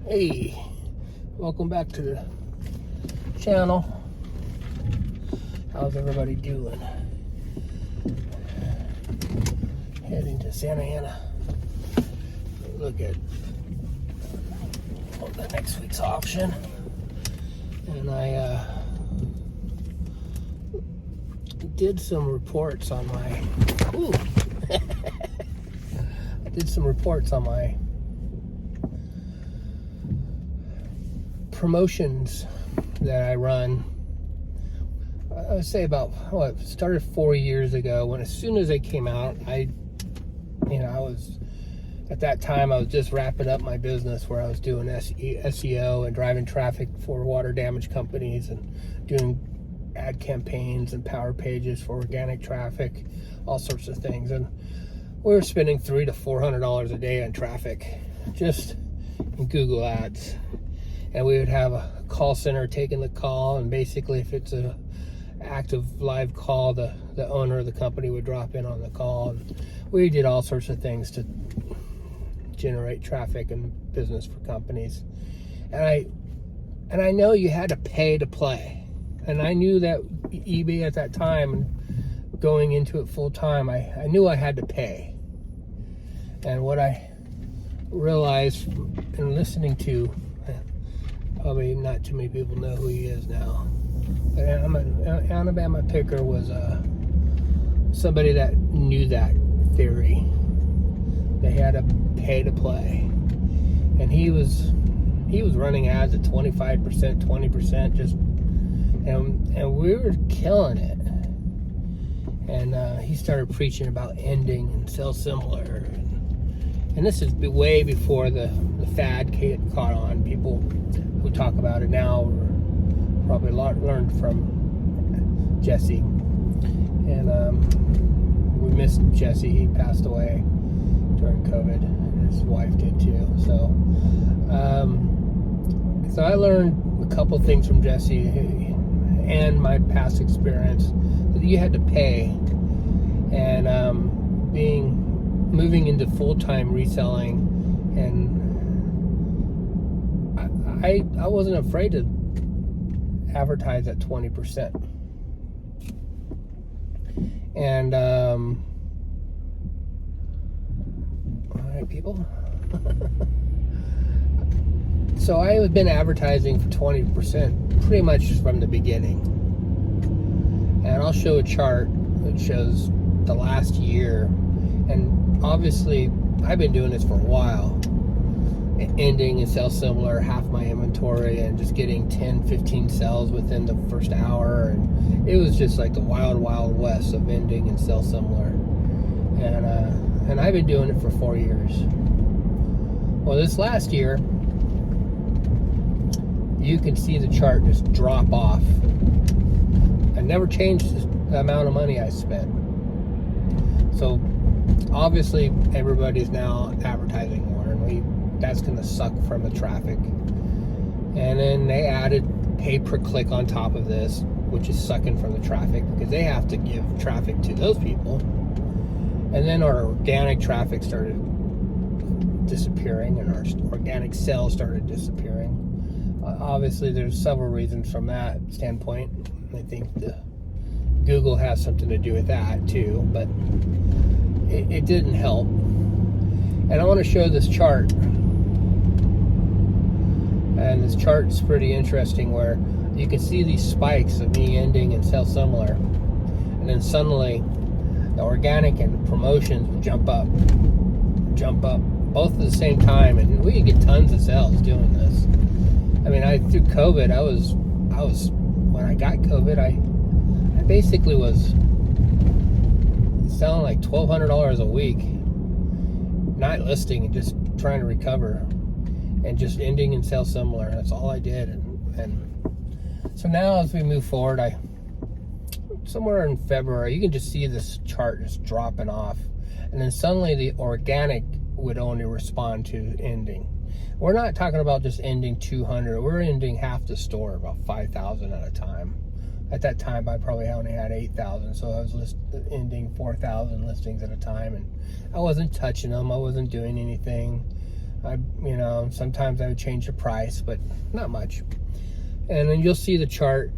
Hey, welcome back to the channel. How's everybody doing? Heading to Santa Ana. Look at the next week's auction. And I did some reports on my I did some reports on my promotions that I run. I would say about started 4 years ago, when as soon as they came out, I was at that time I was just wrapping up my business where I was doing SEO and driving traffic for water damage companies and doing ad campaigns and power pages for organic traffic, all sorts of things. And we were spending $300 to $400 a day on traffic, just in Google ads. And we would have a call center taking the call, and basically if it's a active live call, the owner of the company would drop in on the call, and we did all sorts of things to generate traffic and business for companies. And I know you had to pay to play, and I knew that eBay at that time, and going into it full time, I knew I had to pay. And what I realized in listening to, probably not too many people know who he is now, but Alabama Picker was somebody that knew that theory. They had to pay to play, and he was running ads at 25%, 20%, just and we were killing it. And he started preaching about ending and sell similar, and this is way before the fad caught on. People who talk about it now probably learned from Jesse, and we missed Jesse. He passed away during COVID, and his wife did too. So I learned a couple things from Jesse and my past experience, that you had to pay. And moving into full-time reselling, and I wasn't afraid to advertise at 20%. And all right, people. So I have been advertising for 20% pretty much from the beginning. And I'll show a chart that shows the last year, and obviously I've been doing this for a while, ending and sell similar, half my inventory, and just getting 10, 15 sales within the first hour. And it was just like the wild west of ending and sell similar. And I've been doing it for 4 years. Well, this last year, you can see the chart just drop off. I never changed the amount of money I spent. So obviously everybody's now advertising more, and that's going to suck from the traffic. And then they added pay per click on top of this, which is sucking from the traffic, because they have to give traffic to those people. And then our organic traffic started disappearing, and our organic sales started disappearing. Obviously there's several reasons from that standpoint. I think Google has something to do with that too, but it didn't help. And I want to show this chart, and this chart's pretty interesting, where you can see these spikes of me ending and sell similar, and then suddenly the organic and promotions would jump up both at the same time, and we could get tons of sales doing this. I mean, through COVID, I was when I got COVID, I basically was selling like $1,200 a week, not listing and just trying to recover, and just ending and sell similar. That's all I did. And so now as we move forward, somewhere in February, you can just see this chart just dropping off, and then suddenly the organic would only respond to ending. We're not talking about just ending 200. We're ending half the store, about 5,000 at a time. At that time, I probably only had 8,000, so I was ending 4,000 listings at a time, and I wasn't touching them. I wasn't doing anything. Sometimes I would change the price, but not much. And then you'll see the chart.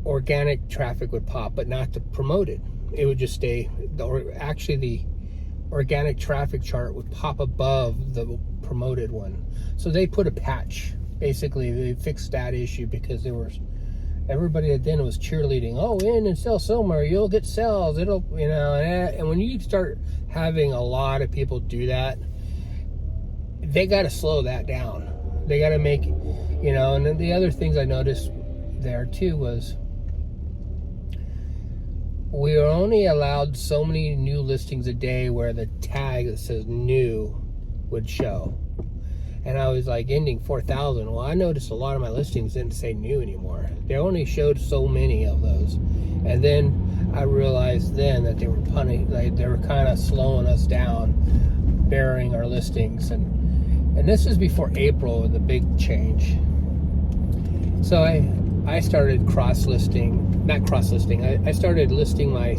Organic traffic would pop, but not the promoted. It would just stay. Actually, the organic traffic chart would pop above the promoted one. So they put a patch. Basically, they fixed that issue because everybody then was cheerleading. Oh, in and sell somewhere, you'll get sales. It'll, and when you start having a lot of people do that, they got to slow that down. They got to make, and then the other things I noticed there too was we are only allowed so many new listings a day where the tag that says new would show. And I was like ending 4,000. Well, I noticed a lot of my listings didn't say new anymore. They only showed so many of those. And then I realized then that they were they were kind of slowing us down, burying our listings. And this is before April, the big change. So I started I started listing my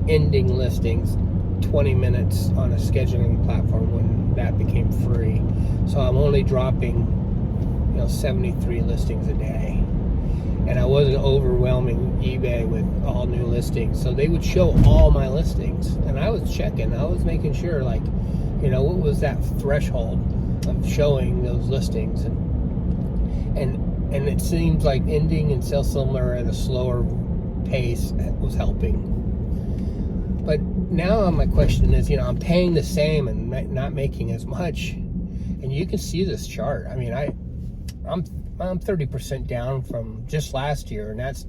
ending listings 20 minutes on a scheduling platform when that became free. So I'm only dropping 73 listings a day, and I wasn't overwhelming eBay with all new listings. So they would show all my listings, and I was checking, I was making sure, what was that threshold of showing those listings. And it seems like ending and sell somewhere at a slower pace was helping. But now my question is, I'm paying the same and not making as much. And you can see this chart. I mean, I'm 30% down from just last year, and that's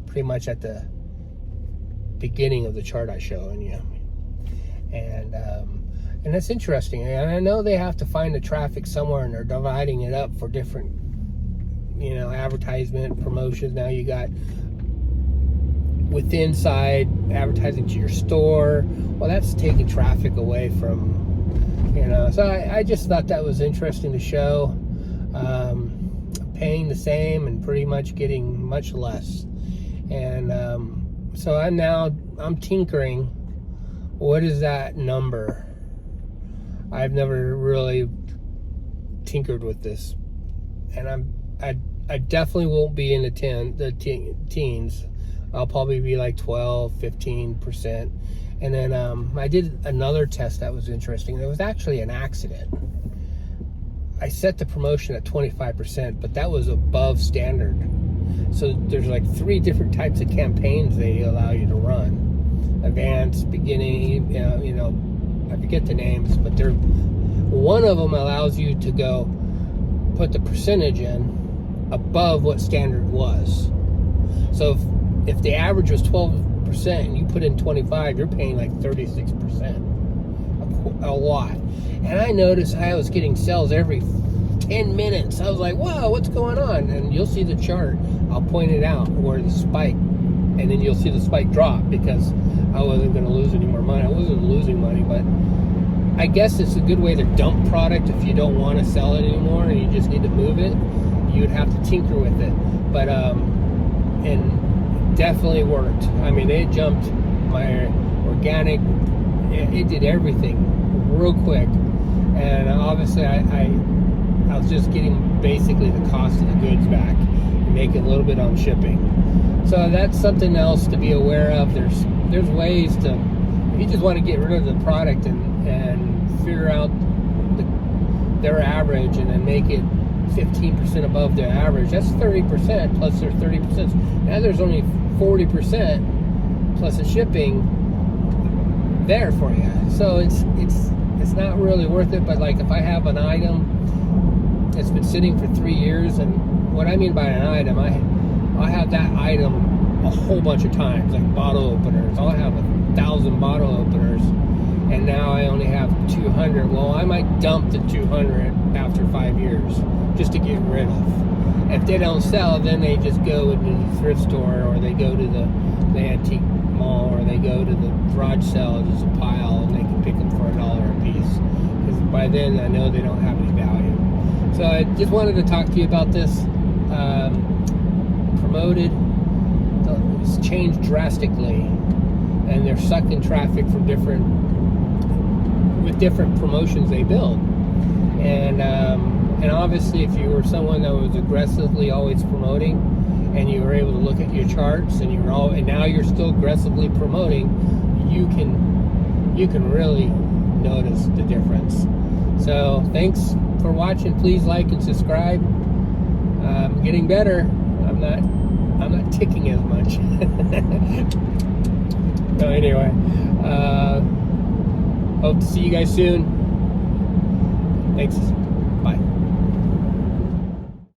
pretty much at the beginning of the chart I show you. And that's interesting. And I know they have to find the traffic somewhere, and they're dividing it up for different advertisement, promotions. Now you got within side advertising to your store. Well, that's taking traffic away from, so I just thought that was interesting to show. Paying the same and pretty much getting much less. And so I'm tinkering. What is that number? I've never really tinkered with this, and I definitely won't be in the teens. I'll probably be like 12, 15%. And then I did another test that was interesting. It was actually an accident. I set the promotion at 25%, but that was above standard. So there's like 3 different types of campaigns they allow you to run. Advanced, beginning, I forget the names, but one of them allows you to go put the percentage in above what standard was. So if the average was 12% and you put in 25, you're paying like 36%. A lot. And I noticed I was getting sales every 10 minutes. I was like, whoa, what's going on? And you'll see the chart. I'll point it out where the spike, and then you'll see the spike drop because I wasn't going to lose any more money. I wasn't losing money, but I guess it's a good way to dump product if you don't want to sell it anymore and you just need to move it. You'd have to tinker with it. But and definitely worked. I mean, it jumped my organic. It did everything real quick, and obviously I was just getting basically the cost of the goods back and making a little bit on shipping. So that's something else to be aware of. There's ways to, if you just want to get rid of the product and figure out their average and then make it 15% above their average, that's 30% plus their 30%. Now there's only 40% plus the shipping there for you. So it's not really worth it. But like if I have an item that's been sitting for 3 years, and what I mean by an item, I have that item a whole bunch of times, like bottle openers. I'll have 1,000 bottle openers, and now I only have 200. Well, I might dump the 200 after 5 years just to get rid of. If they don't sell, then they just go into the thrift store, or they go to the antique mall, or they go to the garage sale. There's a pile, and they can pick them for $1 a piece. Because by then, I know they don't have any value. So I just wanted to talk to you about this. Promoted, it's changed drastically, and they're sucking traffic from different, with different promotions they build. And obviously, if you were someone that was aggressively always promoting, and you were able to look at your charts, and now you're still aggressively promoting, you can really notice the difference. So thanks for watching. Please like and subscribe. I'm getting better. I'm not ticking as much. So anyway, hope to see you guys soon. Thanks.